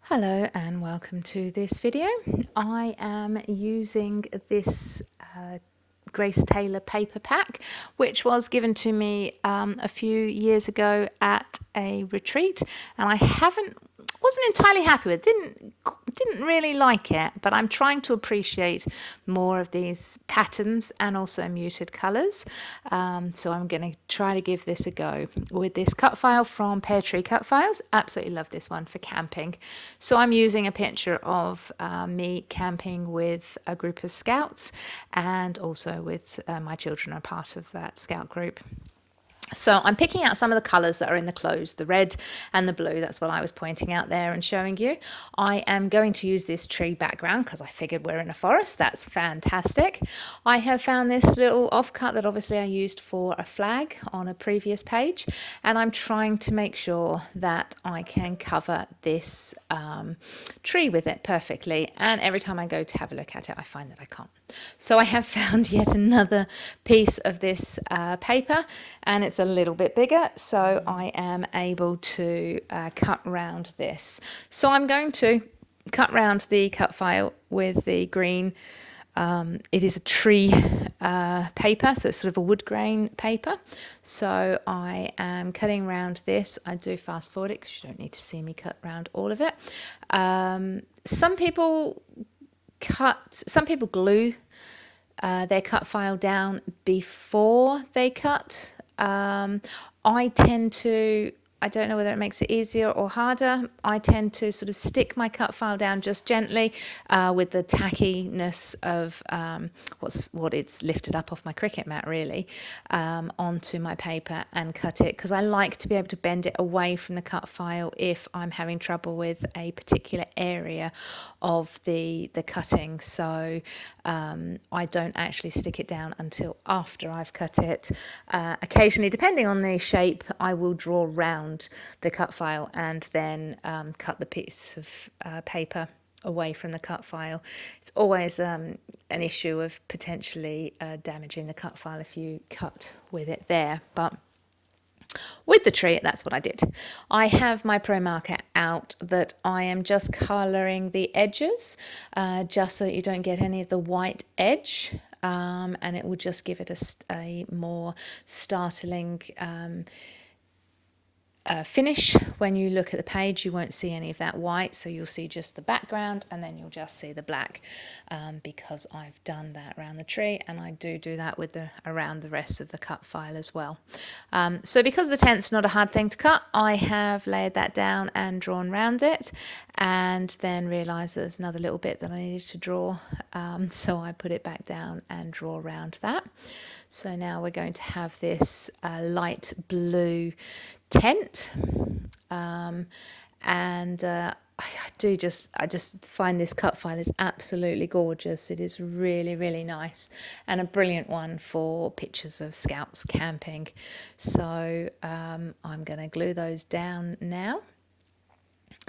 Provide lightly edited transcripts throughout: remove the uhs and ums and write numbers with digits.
Hello and welcome to this video. I am using this Grace Taylor paper pack, which was given to me a few years ago at a retreat, and I wasn't entirely happy with it. Didn't really like it, but I'm trying to appreciate more of these patterns and also muted colours. So I'm going to try to give this a go with this cut file from Peartree Cut Files. Absolutely love this one for camping. So I'm using a picture of me camping with a group of scouts, and also with my children are part of that scout group. So I'm picking out some of the colours that are in the clothes, the red and the blue. That's what I was pointing out there and showing you. I am going to use this tree background because I figured we're in a forest. That's fantastic. I have found this little offcut that obviously I used for a flag on a previous page, and I'm trying to make sure that I can cover this tree with it perfectly. And every time I go to have a look at it, I find that I can't. So I have found yet another piece of this paper, and it's a little bit bigger, so I am able to cut round this. So I'm going to cut round the cut file with the green. It is a tree paper, so it's sort of a wood grain paper. So I am cutting round this. I do fast forward it because you don't need to see me cut round all of it. Some people glue their cut file down before they cut. I tend to, I don't know whether it makes it easier or harder. I tend to sort of stick my cut file down just gently with the tackiness of what it's lifted up off my Cricut mat, really, onto my paper and cut it, because I like to be able to bend it away from the cut file if I'm having trouble with a particular area of the cutting. So I don't actually stick it down until after I've cut it. Occasionally, depending on the shape, I will draw round the cut file and then cut the piece of paper away from the cut file. It's always an issue of potentially damaging the cut file if you cut with it there, but with the tree, that's what I did. I have my Pro Marker out that I am just colouring the edges, just so that you don't get any of the white edge, and it will just give it a more startling finish. When you look at the page, you won't see any of that white, so you'll see just the background, and then you'll just see the black, because I've done that around the tree, and I do that with around the rest of the cut file as well. So because the tent's not a hard thing to cut, I have layered that down and drawn around it, and then realised there's another little bit that I needed to draw, so I put it back down and draw around that. So now we're going to have this light blue tent, and I just find this cut file is absolutely gorgeous. It is really, really nice, and a brilliant one for pictures of scouts camping. So I'm going to glue those down now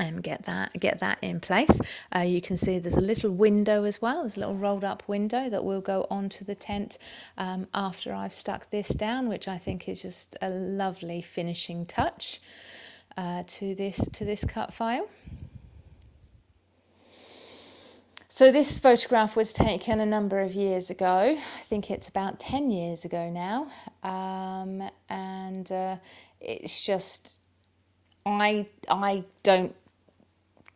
and get that in place. You can see there's a little window as well. There's a little rolled up window that will go onto the tent after I've stuck this down, which I think is just a lovely finishing touch to this cut file. So this photograph was taken a number of years ago. I think it's about 10 years ago now, and it's just I don't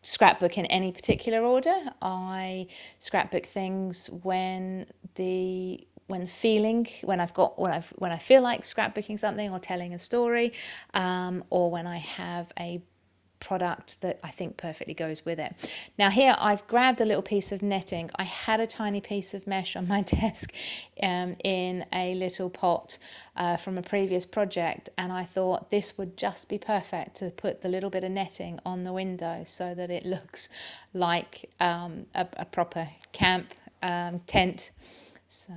scrapbook in any particular order. I scrapbook things when I feel like scrapbooking something or telling a story, or when I have a product that I think perfectly goes with it. Now here I've grabbed a little piece of netting. I had a tiny piece of mesh on my desk in a little pot from a previous project, and I thought this would just be perfect to put the little bit of netting on the window so that it looks like a proper camp tent. So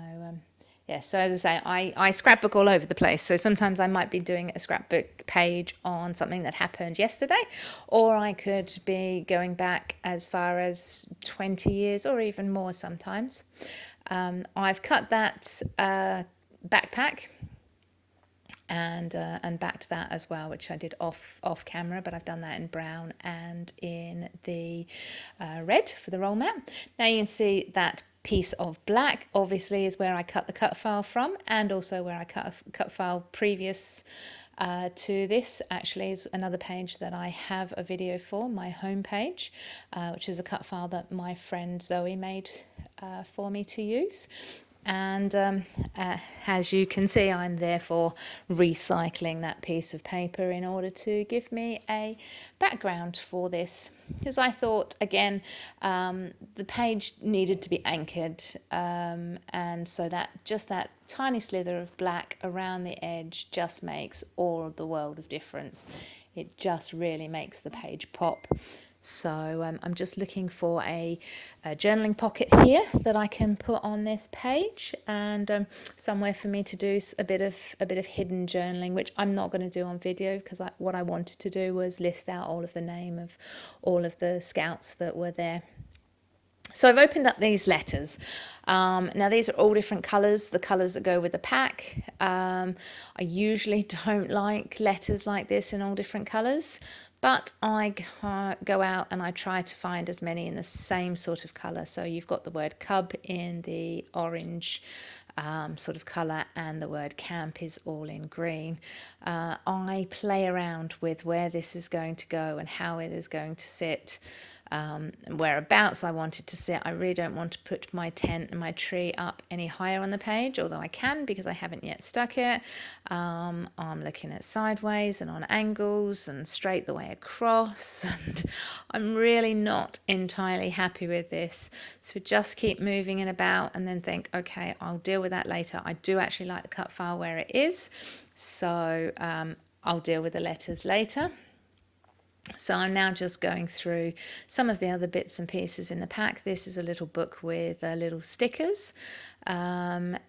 yeah, so as I say, I scrapbook all over the place. So sometimes I might be doing a scrapbook page on something that happened yesterday, or I could be going back as far as 20 years or even more sometimes. I've cut that backpack and backed that as well, which I did off camera, but I've done that in brown and in the red for the roll mat. Now you can see that piece of black obviously is where I cut the cut file from, and also where I cut a cut file previous to this actually is another page that I have a video for, my home page, which is a cut file that my friend Zoe made for me to use. And as you can see, I'm therefore recycling that piece of paper in order to give me a background for this, because I thought, again, the page needed to be anchored, and so that just that tiny slither of black around the edge just makes all the world of difference. It just really makes the page pop. So I'm just looking for a journaling pocket here that I can put on this page, and somewhere for me to do a bit of hidden journaling, which I'm not going to do on video, because what I wanted to do was list out all of the name of all of the scouts that were there. So I've opened up these letters. Now these are all different colours, the colours that go with the pack. I usually don't like letters like this in all different colours, but I go out and I try to find as many in the same sort of colour. So you've got the word cub in the orange sort of colour, and the word camp is all in green. I play around with where this is going to go and how it is going to sit. Whereabouts I wanted to sit. I really don't want to put my tent and my tree up any higher on the page, although I can because I haven't yet stuck it. I'm looking at sideways and on angles and straight the way across, and I'm really not entirely happy with this. So just keep moving it about and then think, okay, I'll deal with that later. I do actually like the cut file where it is, so I'll deal with the letters later. So I'm now just going through some of the other bits and pieces in the pack. This is a little book with little stickers, and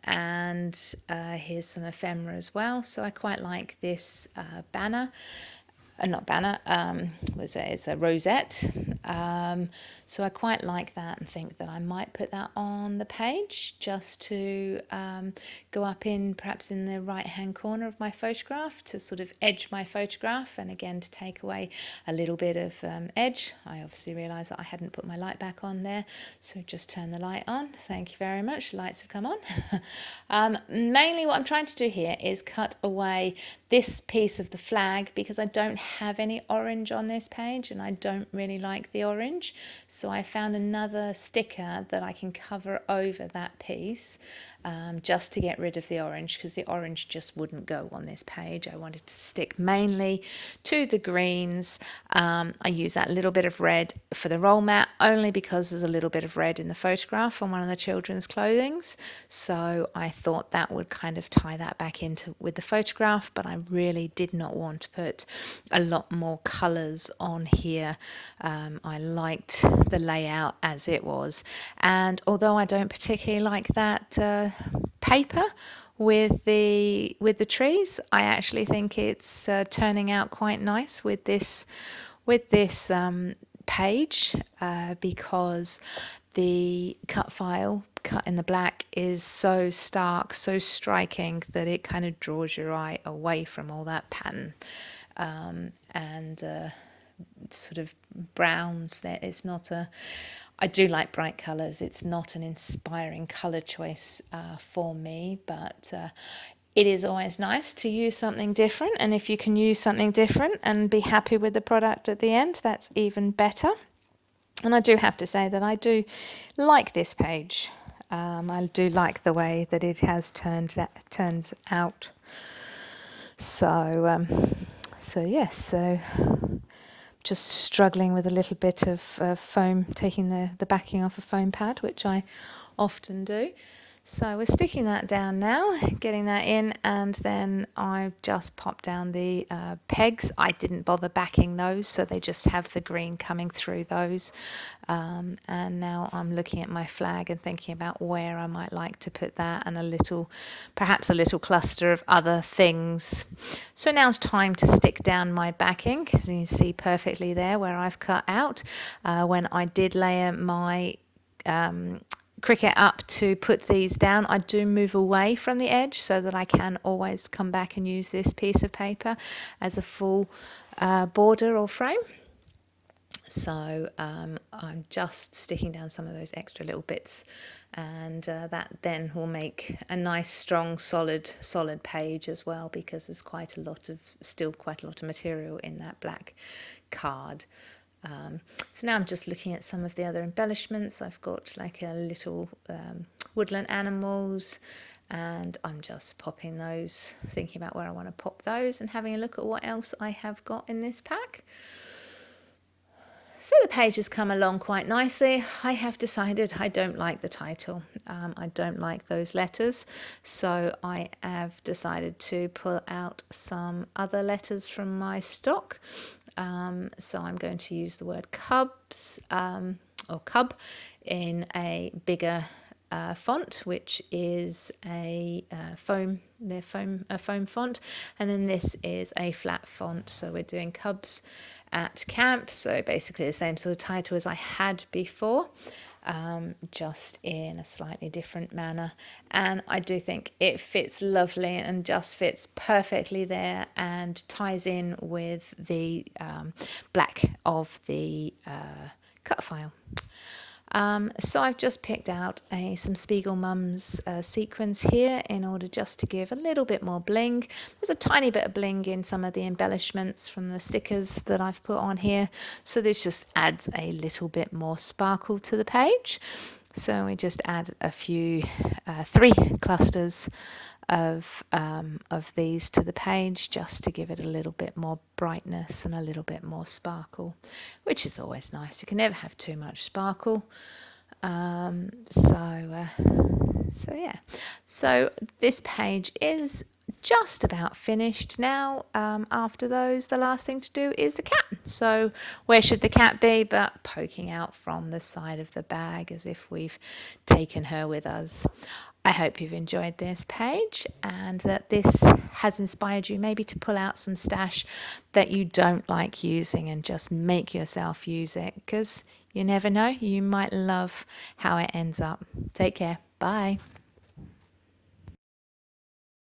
here's some ephemera as well. So I quite like this banner. Not banner, it's a rosette. So I quite like that and think that I might put that on the page just to go up in perhaps in the right hand corner of my photograph to sort of edge my photograph, and again to take away a little bit of edge. I obviously realised that I hadn't put my light back on there, so just turn the light on. Thank you very much, the lights have come on. Mainly what I'm trying to do here is cut away this piece of the flag, because I don't have any orange on this page and I don't really like the orange, so I found another sticker that I can cover over that piece, just to get rid of the orange, because the orange just wouldn't go on this page. I wanted to stick mainly to the greens. I use that little bit of red for the roll mat only because there's a little bit of red in the photograph on one of the children's clothings, so I thought that would kind of tie that back into with the photograph, but I really did not want to put a lot more colours on here. I liked the layout as it was, and although I don't particularly like that paper with the trees, I actually think it's turning out quite nice with this page, because the cut file cut in the black is so stark, so striking, that it kind of draws your eye away from all that pattern, and sort of browns. There, it's not a. I do like bright colours. It's not an inspiring colour choice for me, but it is always nice to use something different. And if you can use something different and be happy with the product at the end, that's even better. And I do have to say that I do like this page. I do like the way that it has turns out. So yes, so just struggling with a little bit of foam, taking the backing off a foam pad, which I often do. So we're sticking that down now, getting that in, and then I've just popped down the pegs. I didn't bother backing those, so they just have the green coming through those. And now I'm looking at my flag and thinking about where I might like to put that, and perhaps a little cluster of other things. So now it's time to stick down my backing, because you can see perfectly there where I've cut out. When I did layer my Cricut up to put these down, I do move away from the edge so that I can always come back and use this piece of paper as a full border or frame. So I'm just sticking down some of those extra little bits, and that then will make a nice strong solid page as well, because there's still quite a lot of material in that black card. So now I'm just looking at some of the other embellishments. I've got like a little woodland animals, and I'm just popping those, thinking about where I want to pop those and having a look at what else I have got in this pack. So the page has come along quite nicely. I have decided I don't like the title. I don't like those letters. So I have decided to pull out some other letters from my stock. So I'm going to use the word cubs or cub in a bigger font, which is a foam font, and then this is a flat font. So we're doing Cubs at Camp, so basically the same sort of title as I had before, just in a slightly different manner. And I do think it fits lovely and just fits perfectly there, and ties in with the black of the cut file. So I've just picked out some Spiegel Mums sequins here in order just to give a little bit more bling. There's a tiny bit of bling in some of the embellishments from the stickers that I've put on here, so this just adds a little bit more sparkle to the page. So we just add a few, 3 clusters of these to the page, just to give it a little bit more brightness and a little bit more sparkle, which is always nice. You can never have too much sparkle. So yeah, so this page is just about finished now. After those, the last thing to do is the cat. So where should the cat be but poking out from the side of the bag, as if we've taken her with us. I hope you've enjoyed this page, and that this has inspired you maybe to pull out some stash that you don't like using and just make yourself use it, because you never know, you might love how it ends up. Take care. Bye.